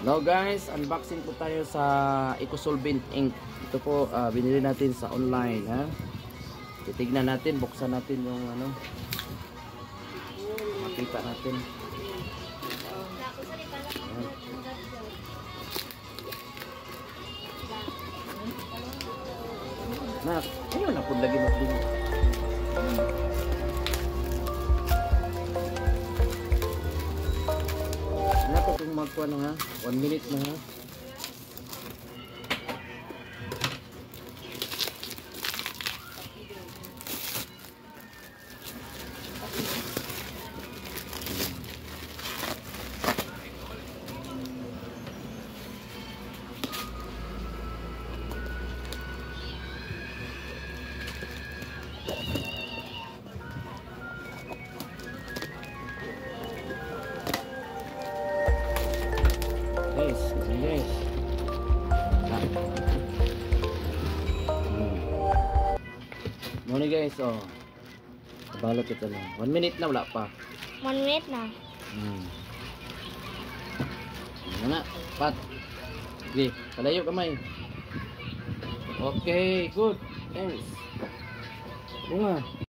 Hello guys, unboxing po tayo sa Ecosolvent Ink. Ito po binili natin sa online, ha. Titignan natin, buksan natin yung ano. Makita natin. Nak, ayun na po lagi din. Nato kung magkuha na ha. 1 minute na ha. Yes. Muna guys, oh. Balot ito na. 1 minute na, wala pa. 1 minute na. Muna, pat. Okay, palayo kamay. Okay, good. Thanks. Bunga.